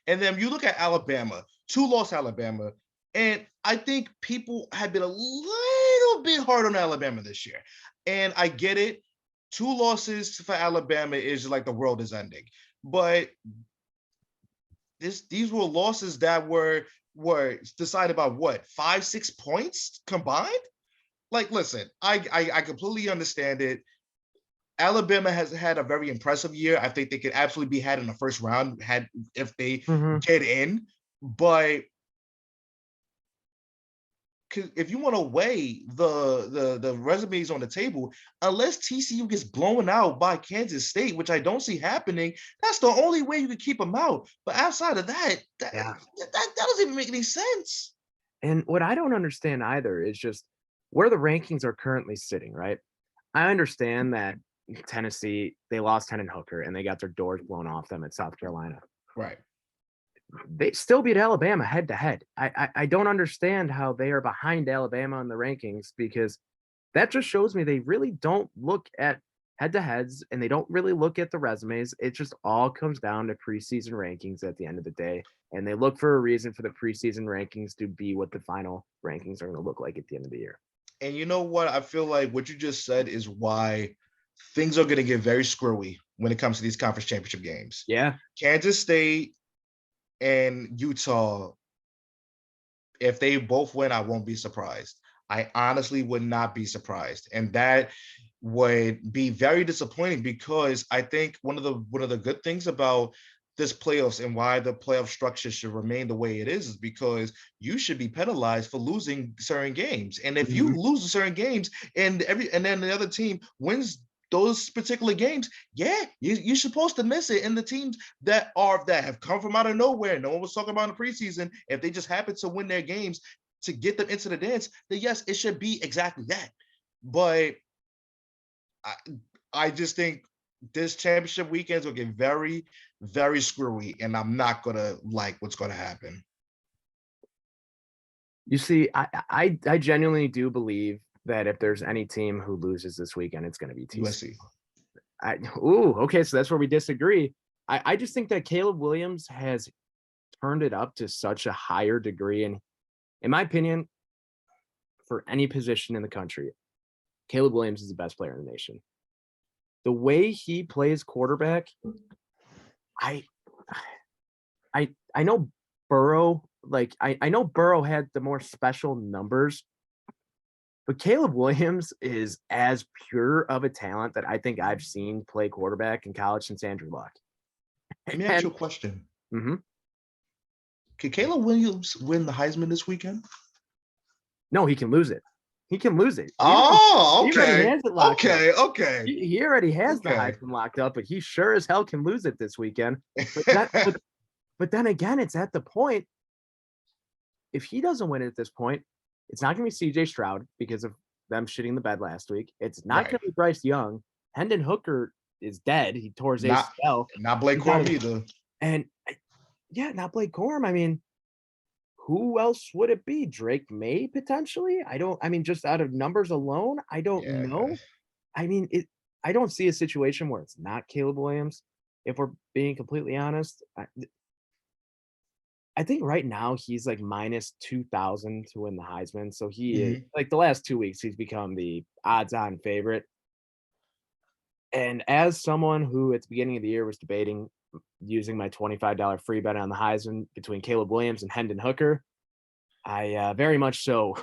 And then you look at Alabama, 2-loss Alabama, and I think people have been a little bit hard on Alabama this year. And I get it. 2 losses for Alabama is like the world is ending. But these were losses that were decided by what, 5-6 points combined? Like, listen, I completely understand it. Alabama has had a very impressive year. I think they could absolutely be had in the first round if they get in. But if you want to weigh the resumes on the table, unless TCU gets blown out by Kansas State, which I don't see happening, that's the only way you can keep them out. But outside of that doesn't even make any sense. And what I don't understand either is just where the rankings are currently sitting, right? I understand that Tennessee, they lost Hendon Hooker and they got their doors blown off them at South Carolina. Right. They still beat Alabama head to head. I don't understand how they are behind Alabama in the rankings, because that just shows me they really don't look at head to heads and they don't really look at the resumes. It just all comes down to preseason rankings at the end of the day. And they look for a reason for the preseason rankings to be what the final rankings are going to look like at the end of the year. And you know what? I feel like what you just said is why things are going to get very screwy when it comes to these conference championship games. Yeah. Kansas State and Utah, if they both win, I won't be surprised. I honestly would not be surprised. And that would be very disappointing, because I think one of the good things about this playoffs and why the playoff structure should remain the way it is because you should be penalized for losing certain games. And if you lose certain games and then the other team wins those particular games, you're supposed to miss it. And the teams that have come from out of nowhere, no one was talking about in the preseason, if they just happen to win their games to get them into the dance, then yes, it should be exactly that. But I just think this championship weekends will get very, very screwy, and I'm not gonna like what's gonna happen. You see, I genuinely do believe that if there's any team who loses this weekend, it's going to be TCU. USC. Okay, so that's where we disagree. I just think that Caleb Williams has turned it up to such a higher degree, and in my opinion, for any position in the country, Caleb Williams is the best player in the nation. The way he plays quarterback, I know Burrow, like I know Burrow had the more special numbers, but Caleb Williams is as pure of a talent that I think I've seen play quarterback in college since Andrew Luck. Let me ask you a question. Mm-hmm. Can Caleb Williams win the Heisman this weekend? No, he can lose it. He can lose it. Oh, okay. He already has it locked up. Okay. He already has the Heisman locked up, but he sure as hell can lose it this weekend. But then again, it's at the point, if he doesn't win it at this point, it's not going to be CJ Stroud because of them shitting the bed last week. It's not going to be Bryce Young. Hendon Hooker is dead. He tore his ACL. Not Blake Corum either. And not Blake Corum. I mean, who else would it be? Drake May potentially? Just out of numbers alone, I don't know. I mean, I don't see a situation where it's not Caleb Williams. If we're being completely honest, I think right now he's like minus 2,000 to win the Heisman. So he is like the last 2 weeks, he's become the odds-on favorite. And as someone who at the beginning of the year was debating using my $25 free bet on the Heisman between Caleb Williams and Hendon Hooker, I very much so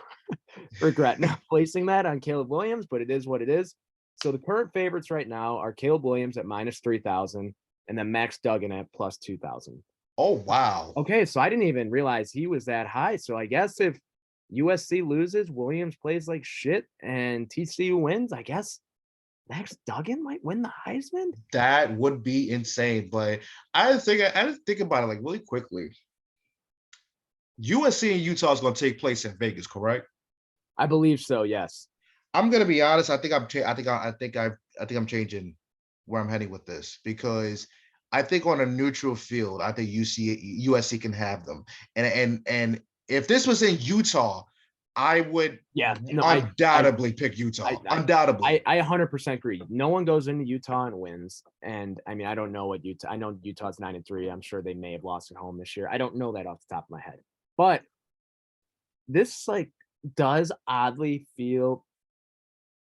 regret not placing that on Caleb Williams, but it is what it is. So the current favorites right now are Caleb Williams at minus 3,000 and then Max Duggan at plus 2,000. Oh, wow. Okay, so I didn't even realize he was that high. So I guess if USC loses, Williams plays like shit, and TCU wins, I guess Max Duggan might win the Heisman? That would be insane, but I just think about it like really quickly. USC and Utah is going to take place in Vegas, correct? I believe so. Yes. I'm going to be honest. I think I'm changing where I'm heading with this, because I think on a neutral field, I think USC can have them. And if this was in Utah, I would undoubtedly pick Utah. Undoubtedly. I 100% agree. No one goes into Utah and wins. And I mean, I don't know what I know Utah's 9-3. I'm sure they may have lost at home this year. I don't know that off the top of my head. But this does oddly feel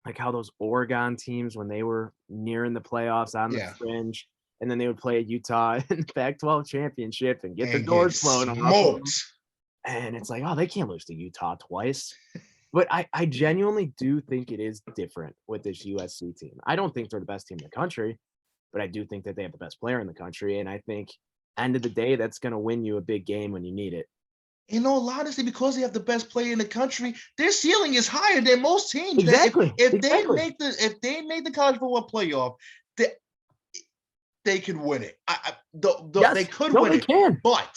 like how those Oregon teams, when they were nearing the playoffs on the fringe, and then they would play at Utah in the Pac-12 championship and get the doors blown off. And it's like, oh, they can't lose to Utah twice. But I genuinely do think it is different with this USC team. I don't think they're the best team in the country, but I do think that they have the best player in the country. And I think end of the day, that's going to win you a big game when you need it. In all honesty, because they have the best player in the country, their ceiling is higher than most teams. Exactly. If they make the college football playoff, they could win it. They could win it. Can. But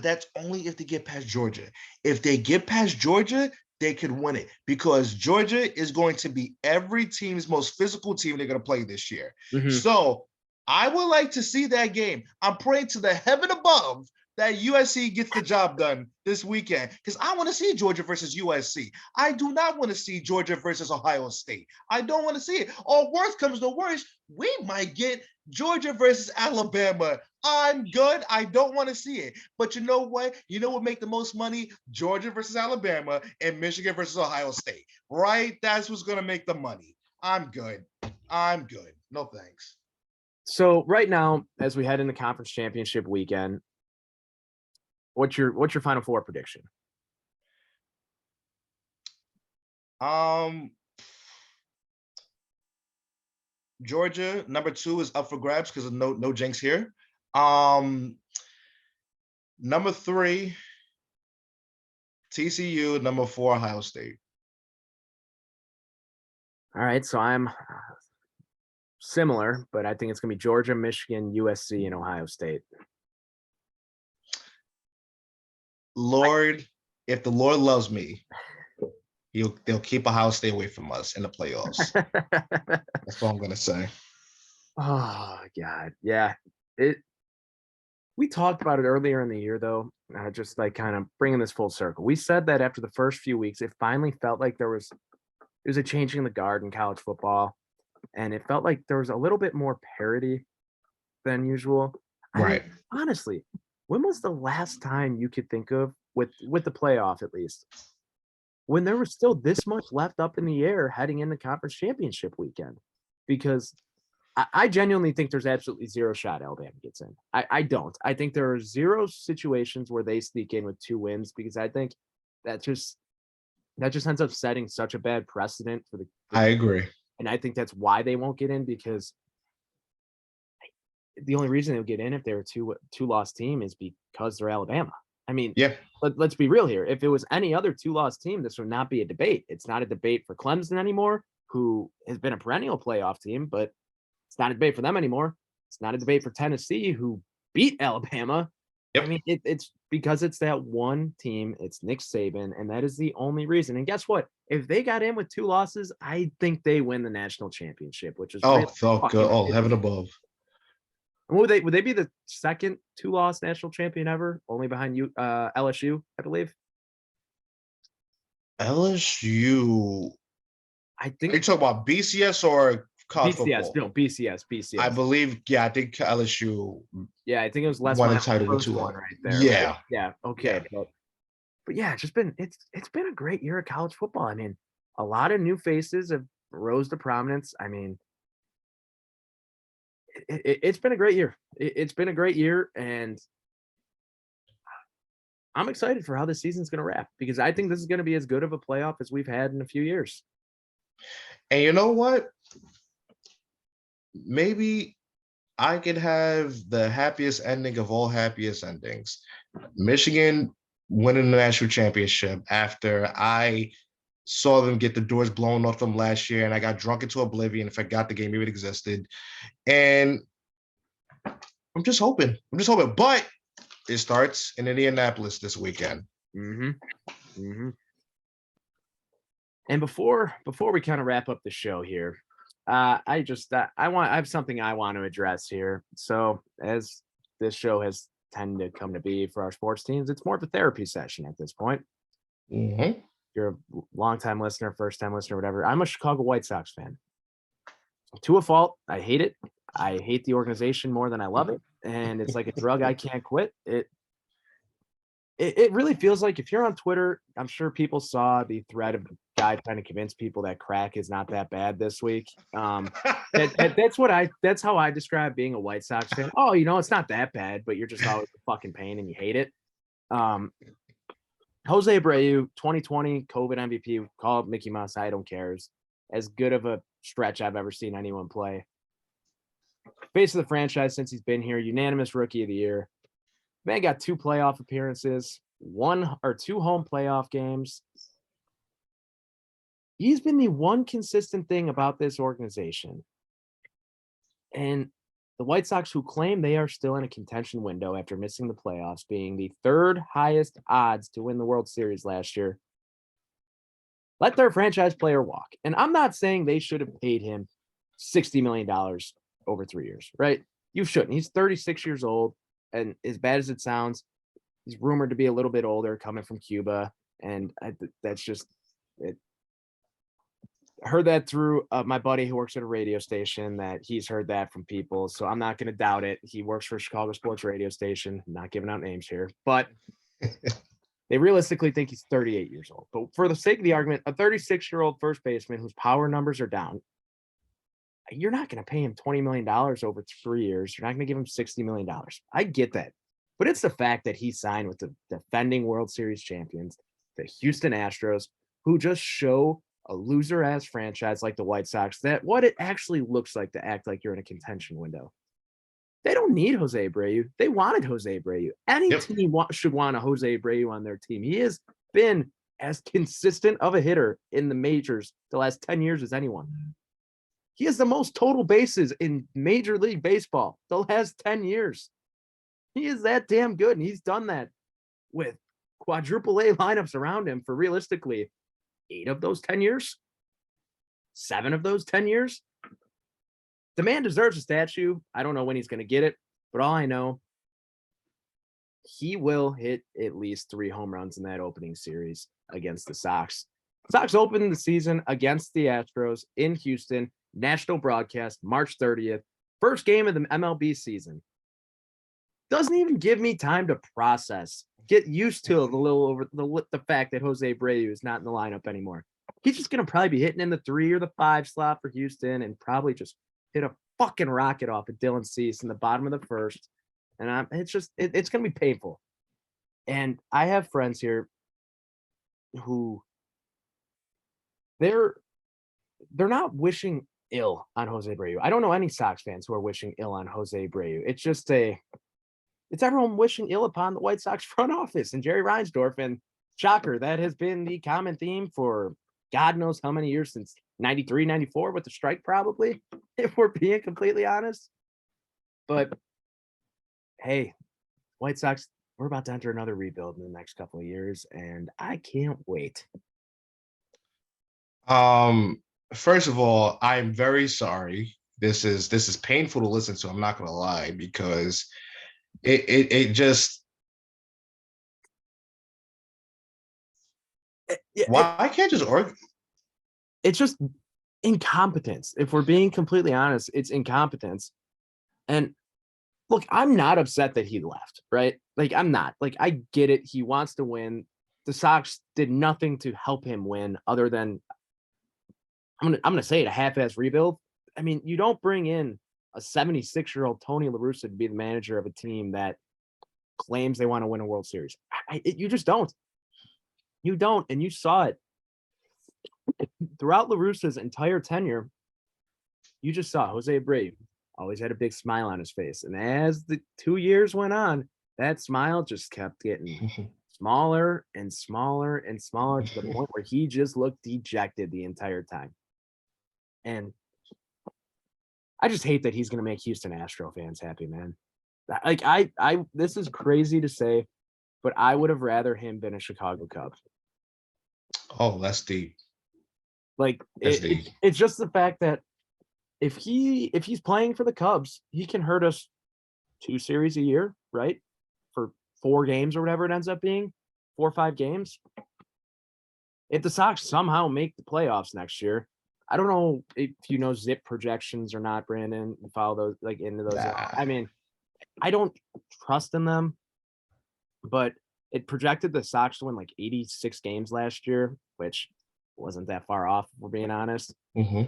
that's only if they get past Georgia. If they get past Georgia, they could win it, because Georgia is going to be every team's most physical team they're going to play this year. So I would like to see that game. I'm praying to the heaven above that USC gets the job done this weekend, because I want to see Georgia versus USC. I do not want to see Georgia versus Ohio State. I don't want to see it. Or worst comes to worst, we might get Georgia versus Alabama. I'm good. I don't want to see it. But you know what? You know what make the most money? Georgia versus Alabama and Michigan versus Ohio State, right? That's what's going to make the money. I'm good. I'm good. No thanks. So right now, as we head into conference championship weekend, what's your Final Four prediction? Georgia, number 2 is up for grabs because of no jinx here. Number 3, TCU. Number 4, Ohio State. All right, so I'm similar, but I think it's gonna be Georgia, Michigan, USC, and Ohio State. Lord, if the Lord loves me, they'll keep Ohio State away from us in the playoffs. That's all I'm gonna say. Oh God, yeah. We talked about it earlier in the year, though. Just like kind of bringing this full circle. We said that after the first few weeks, it finally felt like there was a changing of the guard in college football, and it felt like there was a little bit more parity than usual. Right. Honestly, when was the last time you could think of, with the playoff at least, when there was still this much left up in the air heading into conference championship weekend? Because I genuinely think there's absolutely zero shot Alabama gets in. I don't. I think there are zero situations where they sneak in with 2 wins, because I think that just ends up setting such a bad precedent for the I agree. And I think that's why they won't get in, because the only reason they'll get in if they're a two-loss team is because they're Alabama. I mean, yeah. Let's be real here. If it was any other 2-loss team, this would not be a debate. It's not a debate for Clemson anymore, who has been a perennial playoff team, but it's not a debate for them anymore. It's not a debate for Tennessee, who beat Alabama. Yep. I mean, it's because it's that one team. It's Nick Saban, and that is the only reason. And guess what? If they got in with 2 losses, I think they win the national championship, which is good. Oh, heaven above. And would they be the second 2-loss national champion ever, only behind LSU, I believe? LSU. I think. Are you talking about BCS or college football? No, BCS. I believe. Yeah, I think LSU. Yeah, I think it was less won the title with 2 right there. Yeah. Right? Yeah. Okay. Yeah. But yeah, it's been a great year of college football. I mean, a lot of new faces have rose to prominence. I mean, it's been a great year. It's been a great year, and I'm excited for how this season's going to wrap, because I think this is going to be as good of a playoff as we've had in a few years. And you know what? Maybe I could have the happiest ending of all happiest endings. Michigan winning the national championship after I saw them get the doors blown off them last year, and I got drunk into oblivion and forgot the game even existed. And I'm just hoping. But it starts in Indianapolis this weekend. Mm-hmm. Mm-hmm. And before we kind of wrap up the show here, I have something I want to address here. So as this show has tended to come to be for our sports teams, it's more of a therapy session at this point. Mm-hmm. You're a longtime listener, first-time listener, whatever. I'm a Chicago White Sox fan. To a fault. I hate it. I hate the organization more than I love it. And it's like a drug I can't quit. It really feels like, if you're on Twitter, I'm sure people saw the thread of the guy trying to convince people that crack is not that bad this week. That's how I describe being a White Sox fan. Oh, it's not that bad, but you're just always a fucking pain and you hate it. Jose Abreu, 2020 COVID MVP, call it Mickey Mouse. I don't care. It's as good of a stretch I've ever seen anyone play. Face of the franchise since he's been here, unanimous rookie of the year. Man got 2 playoff appearances, 1 or 2 home playoff games. He's been the one consistent thing about this organization. And the White Sox, who claim they are still in a contention window after missing the playoffs, being the 3rd highest odds to win the World Series last year, let their franchise player walk. And I'm not saying they should have paid him $60 million over 3 years, right? You shouldn't. He's 36 years old. And as bad as it sounds, He's rumored to be a little bit older, coming from Cuba, and that's just it. I heard that through my buddy who works at a radio station, that he's heard that from people. So I'm not going to doubt it. He works for a Chicago sports radio station. I'm not giving out names here, but they realistically think he's 38 years old. But for the sake of the argument, a 36-year-old first baseman whose power numbers are down, you're not going to pay him $20 million over 3 years. You're not going to give him $60 million. I get that. But it's the fact that he signed with the defending World Series champions, the Houston Astros, who just show a loser-ass franchise like the White Sox that what it actually looks like to act like you're in a contention window. They don't need Jose Abreu. They wanted Jose Abreu. Any team should want a Jose Abreu on their team. He has been as consistent of a hitter in the majors the last 10 years as anyone. He has the most total bases in Major League Baseball the last 10 years. He is that damn good, and he's done that with quadruple A lineups around him for realistically 8 of those 10 years, 7 of those 10 years. The man deserves a statue. I don't know when he's going to get it, but all I know, he will hit at least 3 home runs in that opening series against the Sox. Sox opened the season against the Astros in Houston, national broadcast, March 30th, first game of the MLB season. Doesn't even give me time to process, get used to the fact that Jose Abreu is not in the lineup anymore. He's just going to probably be hitting in the 3 or the 5 slot for Houston and probably just hit a fucking rocket off at Dylan Cease in the bottom of the first. And it's going to be painful. And I have friends here who they're not wishing ill on Jose Abreu. I don't know any Sox fans who are wishing ill on Jose Abreu. It's everyone wishing ill upon the White Sox front office and Jerry Reinsdorf. And shocker, that has been the common theme for God knows how many years, since 93, 94 with the strike, probably, if we're being completely honest. But hey, White Sox, we're about to enter another rebuild in the next couple of years, and I can't wait. First of all, I'm very sorry. This is painful to listen to. I'm not gonna lie, because it just why can't just argue? It's just incompetence. If we're being completely honest, it's incompetence. And look, I'm not upset that he left, right? Like, I'm not. Like, I get it. He wants to win. The Sox did nothing to help him win other than, I'm gonna say it, a half-ass rebuild. I mean, you don't bring in a 76-year-old Tony La Russa to be the manager of a team that claims they want to win a World Series. You just don't. You don't, and you saw it throughout La Russa's entire tenure. You just saw Jose Abreu always had a big smile on his face, and as the 2 years went on, that smile just kept getting smaller and smaller and smaller to the point where he just looked dejected the entire time. And I just hate that he's going to make Houston Astro fans happy, man. Like, this is crazy to say, but I would have rather him been a Chicago Cub. Oh, that's deep. Like, it's just the fact that if he's playing for the Cubs, he can hurt us 2 series a year, right? For 4 games or whatever it ends up being, 4 or 5 games. If the Sox somehow make the playoffs next year, I don't know if you know zip projections or not, Brandon. You follow those, like, into those. Nah. I mean, I don't trust in them, but it projected the Sox to win like 86 games last year, which wasn't that far off, if we're being honest. Mm-hmm.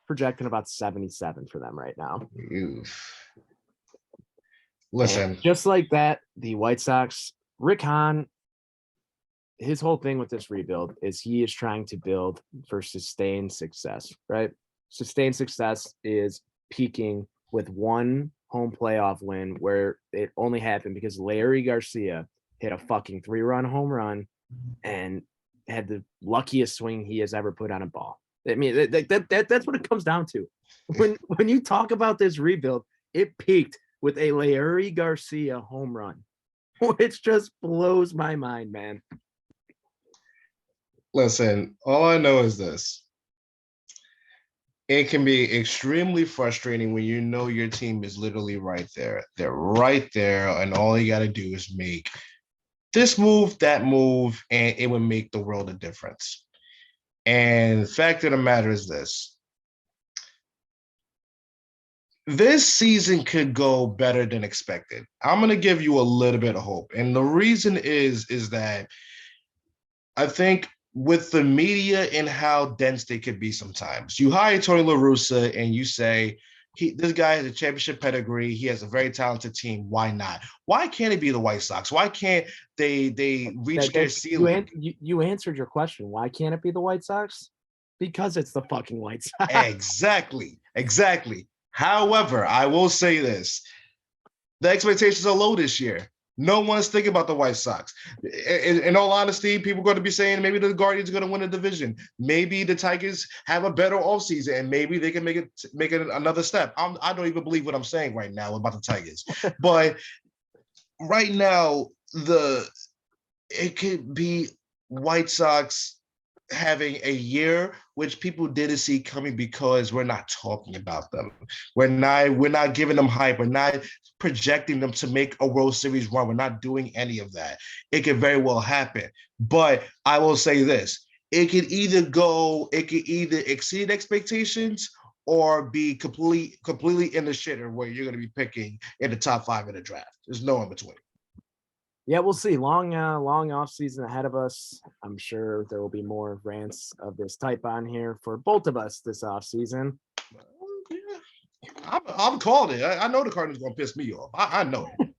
Projecting about 77 for them right now. Oof. Listen, and just like that, the White Sox, Rick Hahn, his whole thing with this rebuild is he is trying to build for sustained success, right? Sustained success is peaking with 1 home playoff win, where it only happened because Larry Garcia hit a fucking 3-run home run and had the luckiest swing he has ever put on a ball. I mean, that's what it comes down to. When you talk about this rebuild, it peaked with a Larry Garcia home run, which just blows my mind, man. Listen, all I know is this. It can be extremely frustrating when you know your team is literally right there. They're right there, and all you got to do is make this move, that move, and it would make the world a difference. And the fact of the matter is this season could go better than expected. I'm going to give you a little bit of hope. And the reason is that I think with the media and how dense they could be sometimes, you hire Tony La Russa and you say, this guy has a championship pedigree. He has a very talented team. Why not? Why can't it be the White Sox? Why can't they reach their ceiling? You answered your question. Why can't it be the White Sox? Because it's the fucking White Sox. Exactly. However, I will say this. The expectations are low this year. No one's thinking about the White Sox. In all honesty, people are going to be saying maybe the Guardians are going to win the division. Maybe the Tigers have a better offseason and maybe they can make it another step. I don't even believe what I'm saying right now about the Tigers. But right now, it could be White Sox having a year which people didn't see coming because we're not talking about them. We're not giving them hype. We're not projecting them to make a World Series run. We're not doing any of that. It could very well happen. But I will say this, it could either exceed expectations or be completely in the shitter where you're going to be picking in the top 5 in the draft. There's no in between. Yeah, we'll see. Long off season ahead of us. I'm sure there will be more rants of this type on here for both of us this off season. Yeah. I'm calling it. I know the Cardinals going to piss me off. I know it.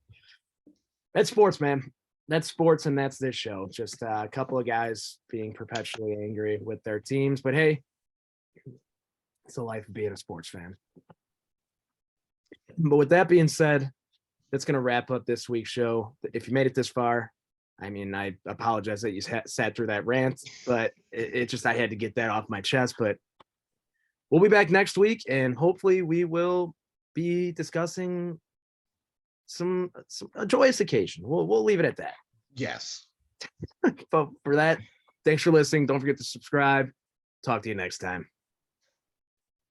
That's sports, man. That's sports, and that's this show. Just a couple of guys being perpetually angry with their teams. But hey, it's the life of being a sports fan. But with that being said, that's going to wrap up this week's show. If you made it this far, I mean, I apologize that you sat through that rant, but it just, I had to get that off my chest. But we'll be back next week, and hopefully we will be discussing a joyous occasion. We'll leave it at that. Yes. But for that, thanks for listening. Don't forget to subscribe. Talk to you next time.